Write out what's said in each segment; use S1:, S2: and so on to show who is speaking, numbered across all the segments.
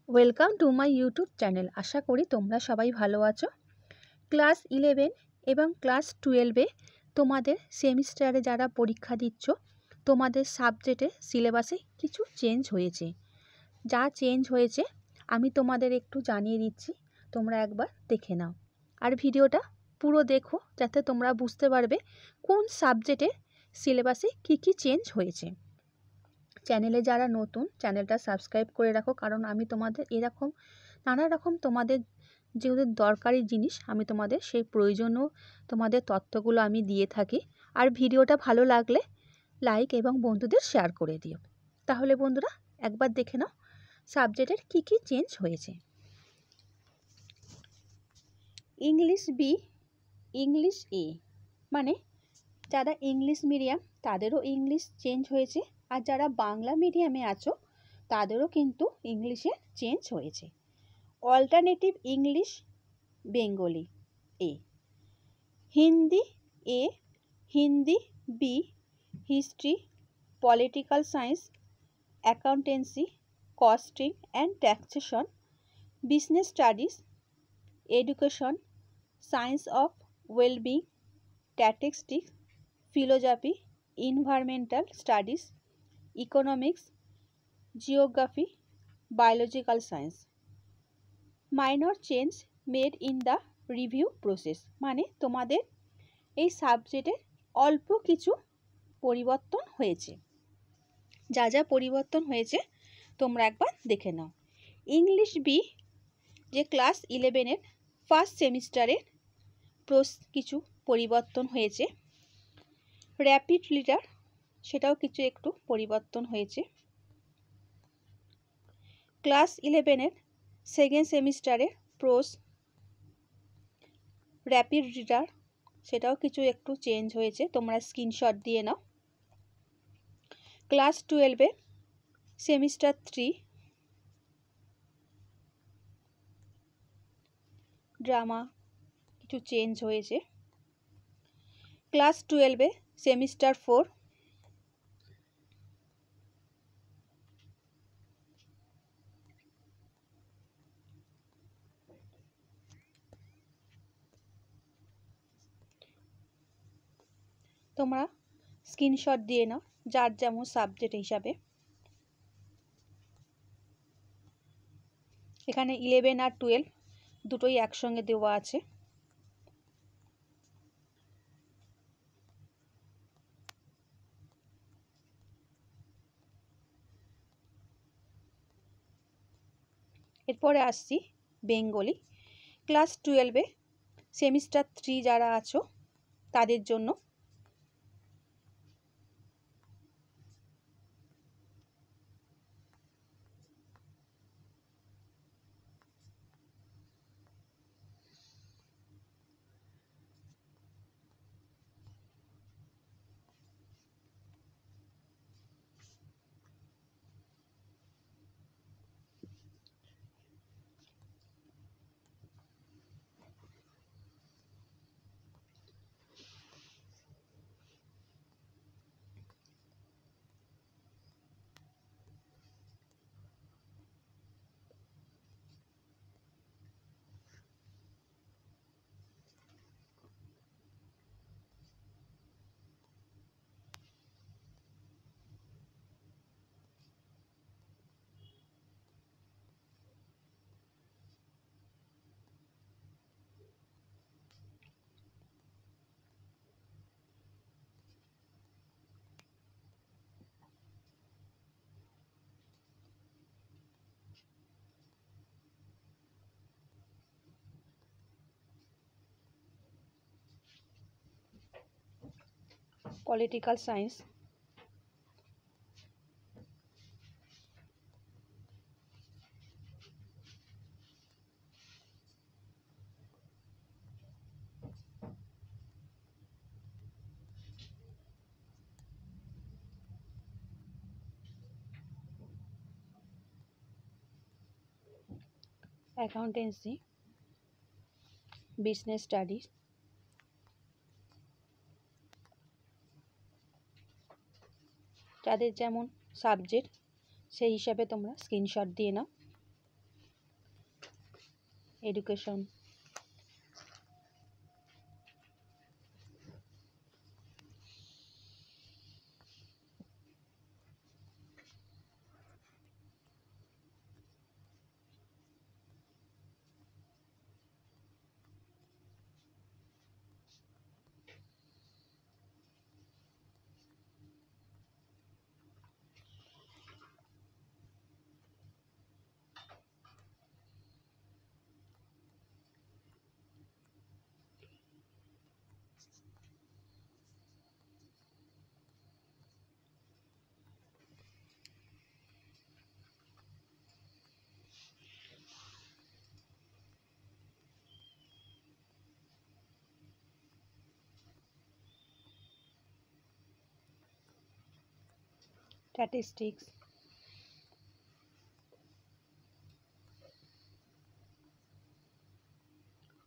S1: Welcome to my YouTube channel. আশা করি তোমরা সবাই ভালো আছো। ক্লাস 11 এবং ক্লাস 12-এ তোমাদের সেমিস্টারে যারা পরীক্ষা দিচ্ছ, তোমাদের সাবজেক্টে সিলেবাসে কিছু চেঞ্জ হয়েছে। যা চেঞ্জ হয়েছে আমি তোমাদের একটু জানিয়ে দিচ্ছি, তোমরা একবার দেখে নাও। আর ভিডিওটা পুরো দেখো যাতে তোমরা বুঝতে পারবে কোন সাবজেক্টের সিলেবাসে কী কী চেঞ্জ হয়েছে। চ্যানেলে যারা নতুন, চ্যানেলটা সাবস্ক্রাইব করে রাখো, কারণ আমি তোমাদের এরকম নানা রকম তোমাদের যেগুলো দরকারি জিনিস আমি তোমাদের সেই প্রয়োজনীয় তোমাদের তথ্যগুলো আমি দিয়ে থাকি। আর ভিডিওটা ভালো লাগলে লাইক এবং বন্ধুদের শেয়ার করে দিও। তাহলে বন্ধুরা একবার দেখে নাও সাবজেক্টের কী কী চেঞ্জ হয়েছে। ইংলিশ বি, ইংলিশ এ, মানে যারা ইংলিশ মিডিয়াম তাদেরও ইংলিশ চেঞ্জ হয়েছে, আর যারা বাংলা মিডিয়ামে আছো তাদেরও কিন্তু ইংলিশে চেঞ্জ হয়েছে। Alternative English Bengali A, Hindi A, Hindi B, history, political science, accountancy, costing and taxation, business studies, education, science of wellbeing, statistics, philosophy, environmental studies, economics, geography, biological science. Minor change made in the review process, মানে তোমাদের এই সাবজেক্টে অল্প কিছু পরিবর্তন হয়েছে। যা যা পরিবর্তন হয়েছে তোমরা একবার দেখে নাও। ইংলিশ বি, যে ক্লাস 11-এর ফার্স্ট সেমিস্টারের কিছু পরিবর্তন হয়েছে। র্যাপিড রিডার, সেটাও কিছু একটু পরিবর্তন হয়েছে। ক্লাস 11-এর সেকেন্ড সেমিস্টারে প্রোস র্যাপিড রিডার, সেটাও কিছু একটু চেঞ্জ হয়েছে, তোমরা স্ক্রিনশট দিয়ে নাও। ক্লাস 12-এ সেমিস্টার 3 ড্রামা কিছু চেঞ্জ হয়েছে। ক্লাস 12-এ সেমিস্টার 4 তোমরা স্ক্রিনশট দিয়ে নাও যার যেমন সাবজেক্ট হিসাবে। এখানে 11 আর 12 দুটোই একসঙ্গে দেওয়া আছে। এরপরে আসছি বেঙ্গলি। ক্লাস 12-এ সেমিস্টার 3 যারা আছো তাদের জন্য political science, accountancy, business studies, যাদের যেমন সাবজেক্ট সেই হিসাবে তোমরা স্ক্রিনশট দিয়ে নাও। Education. Statistics,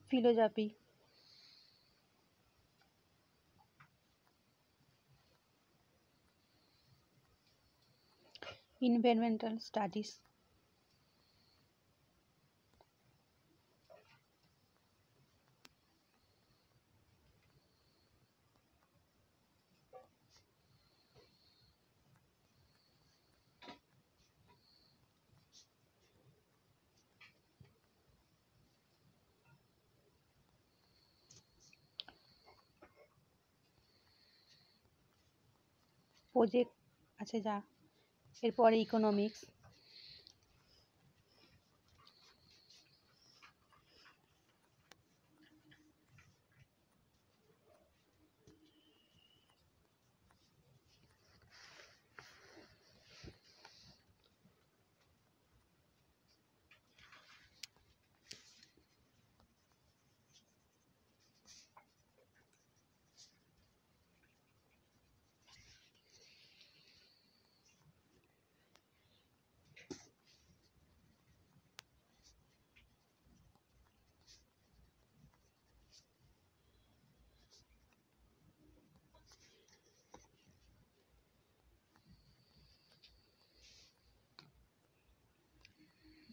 S1: philosophy, environmental studies, project আছে যা, এরপরে economics,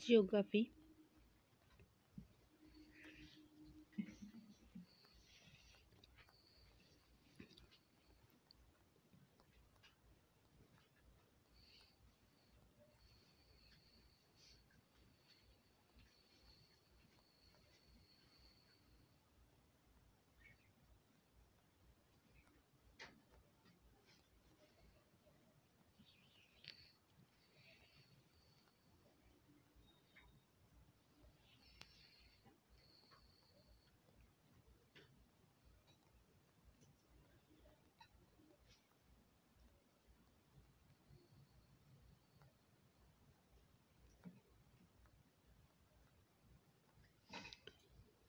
S1: geography,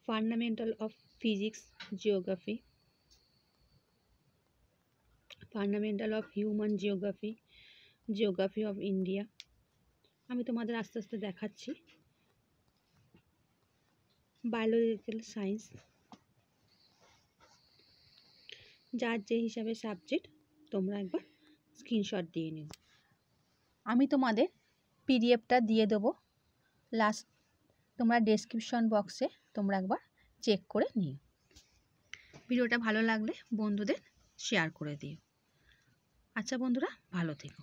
S1: fundamental of physics geography, fundamental of human geography, geography of India. আমি তোমাদের আস্তে আস্তে দেখাচ্ছি। বায়োলজিক্যাল সায়েন্স, যার যে হিসাবে সাবজেক্ট তোমরা একবার স্ক্রিনশট দিয়ে নিও। আমি তোমাদের পিডিএফটা দিয়ে দেবো লাস্ট, তোমরা ডেসক্রিপশন বক্সে তোমরা একবার চেক করে নিও। ভিডিওটা ভালো লাগলে বন্ধুদের শেয়ার করে দিও। আচ্ছা বন্ধুরা, ভালো থেকো।